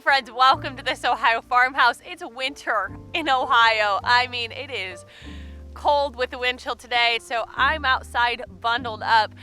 Hey friends, welcome to this Ohio farmhouse. It's winter in Ohio. I mean, it is cold with the wind chill today, so I'm outside bundled up,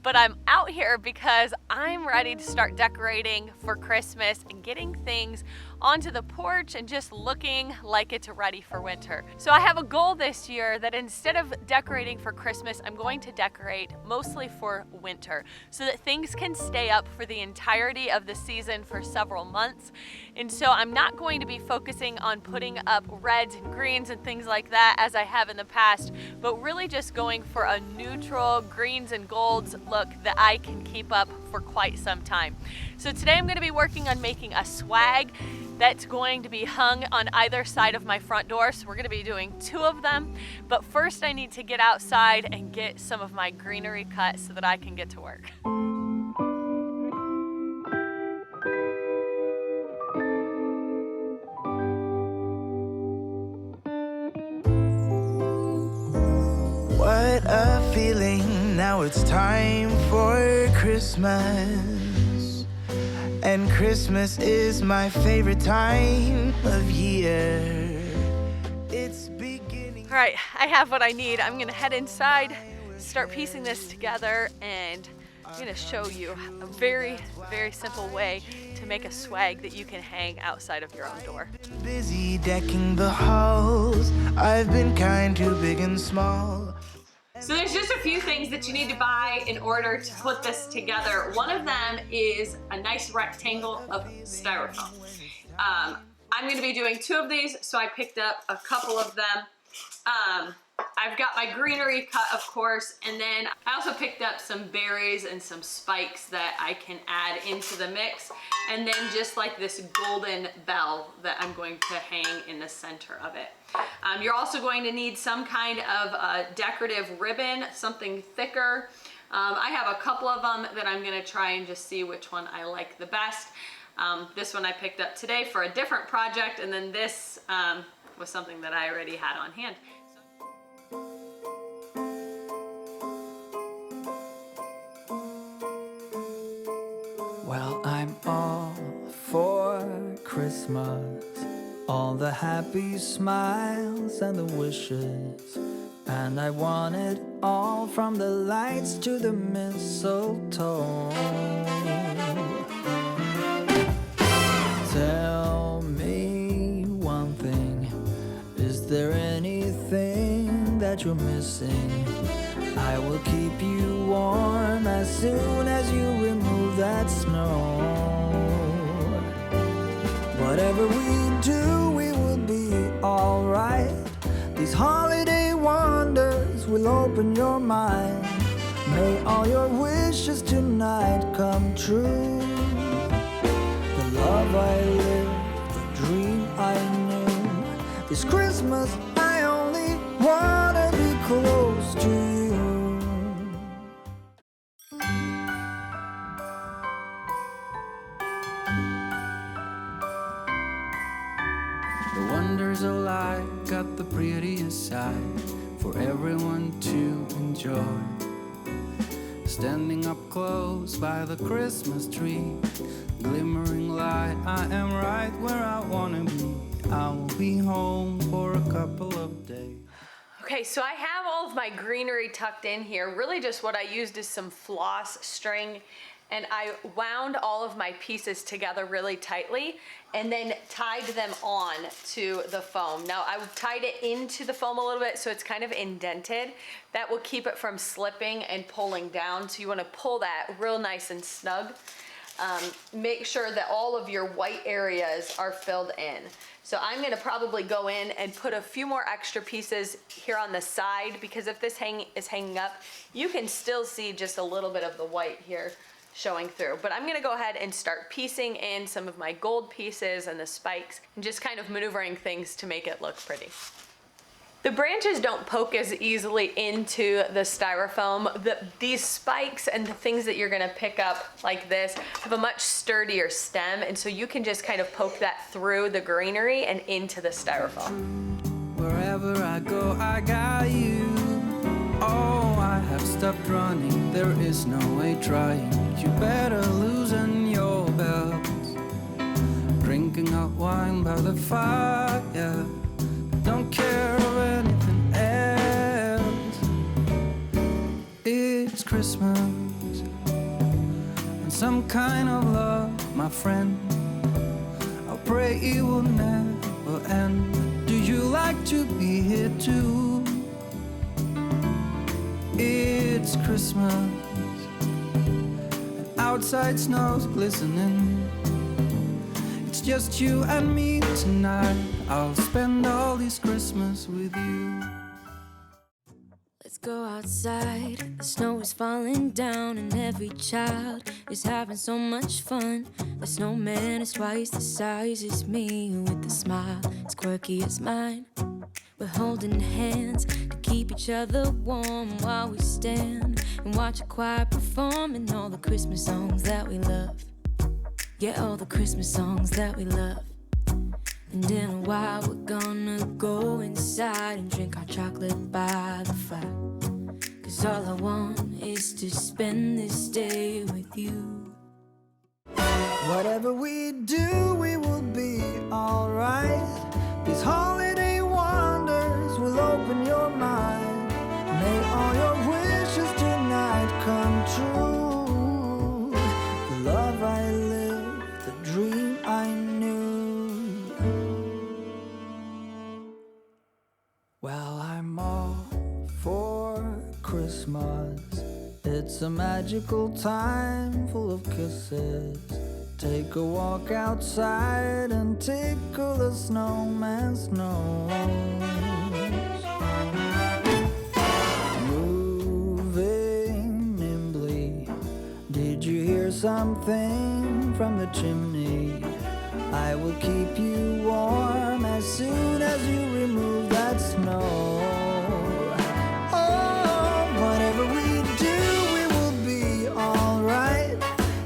but I'm out here because I'm ready to start decorating for Christmas and getting things onto the porch and just looking like it's ready for winter. So I have a goal this year that instead of decorating for Christmas, I'm going to decorate mostly for winter so that things can stay up for the entirety of the season for several months. And so I'm not going to be focusing on putting up reds and greens and things like that as I have in the past, but really just going for a neutral greens and golds look that I can keep up for quite some time. So today I'm going to be working on making a swag that's going to be hung on either side of my front door. So we're going to be doing 2 of them. But first I need to get outside and get some of my greenery cut so that I can get to work. What a feeling, now it's time for Christmas. And Christmas is my favorite time of year. It's beginning. All right, I have what I need. I'm gonna head inside, start piecing this together, and I'm gonna show you a very, very simple way to make a swag that you can hang outside of your own door. Busy decking the halls. I've been kind to big and small. So there's just a few things that you need to buy in order to put this together. One of them is a nice rectangle of styrofoam. I'm going to be doing 2 of these, so I picked up a couple of them. I've got my greenery cut, of course, and then I also picked up some berries and some spikes that I can add into the mix, and then just like this golden bell that I'm going to hang in the center of it. You're also going to need some kind of decorative ribbon, something thicker. I have a couple of them that I'm going to try and just see which one I like the best. This one I picked up today for a different project, and then this was something that I already had on hand. Well, I'm all for Christmas, all the happy smiles and the wishes, and I want it all from the lights to the mistletoe. Tell me one thing, is there anything that you're missing? I will keep you warm as soon as you remove that snow. Whatever we do, we will be alright. These holiday wonders will open your mind. May all your wishes tonight come true. The love I lived, the dream I knew. This Christmas I only wanna be close to you. The wonders of life got the prettiest side for everyone to enjoy. Standing up close by the Christmas tree, glimmering light, I am right where I wanna be. I will be home for a couple of days. Okay, so I have all of my greenery tucked in here. Really just what I used is some floss string, and I wound all of my pieces together really tightly and then tied them on to the foam. Now I've tied it into the foam a little bit so it's kind of indented. That will keep it from slipping and pulling down. So you wanna pull that real nice and snug. Make sure that all of your white areas are filled in. So I'm gonna probably go in and put a few more extra pieces here on the side, because if this is hanging up, you can still see just a little bit of the white here showing through. But I'm gonna go ahead and start piecing in some of my gold pieces and the spikes and just kind of maneuvering things to make it look pretty. The branches don't poke as easily into the styrofoam. These spikes and the things that you're gonna pick up like this have a much sturdier stem, and so you can just kind of poke that through the greenery and into the styrofoam. Wherever I go, I got you. Oh, I have stopped running, there is no way trying. You better loosen your belts. Drink hot wine by the fire. Don't care of anything else. It's Christmas and some kind of love, my friend. I pray it will never end. Do you like to be here too? It's Christmas and outside snow's glistening. It's just you and me tonight. I'll spend all this Christmas with you. Let's go outside, the snow is falling down and every child is having so much fun. The snowman is twice the size as me, with a smile as quirky as mine. We're holding hands to keep each other warm while we stand and watch a choir performing all the Christmas songs that we love. Yeah, all the Christmas songs that we love. And in a while we're gonna go inside and drink our chocolate by the fire. 'Cause all I want is to spend this day with you. Whatever we do, we will be alright. These holiday wonders will open your mind. May all your wishes tonight come true. The love I live, the dream I knew. Well, I'm all for Christmas. It's a magical time full of kisses. Take a walk outside and tickle the snowman's nose. Moving nimbly, did you hear something from the chimney? I will keep you warm as soon as you remove that snow. Oh, whatever we do, we will be alright.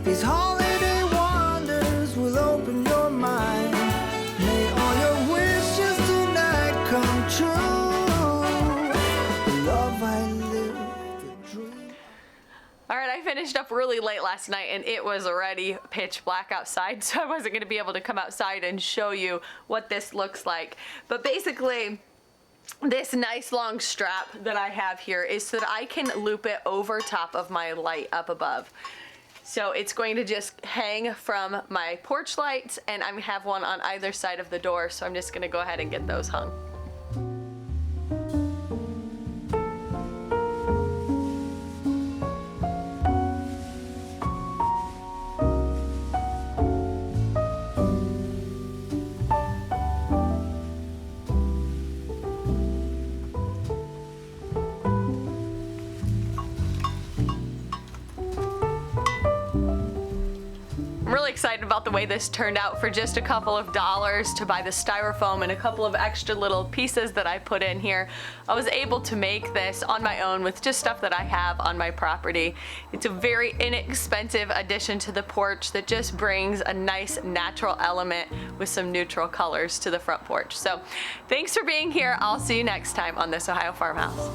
These holiday wonders will open your mind. May all your wishes tonight come true. The love I live, the dream. All right, I finished up really late last night and it was already pitch black outside, so I wasn't going to be able to come outside and show you what this looks like. But basically, this nice long strap that I have here is so that I can loop it over top of my light up above. So it's going to just hang from my porch lights, and I'm going to have one on either side of the door, so I'm just going to go ahead and get those hung. I'm really excited about the way this turned out. For just a couple of dollars to buy the styrofoam and a couple of extra little pieces that I put in here, I was able to make this on my own with just stuff that I have on my property. It's a very inexpensive addition to the porch that just brings a nice natural element with some neutral colors to the front porch. So thanks for being here. I'll see you next time on This Ohio Farmhouse.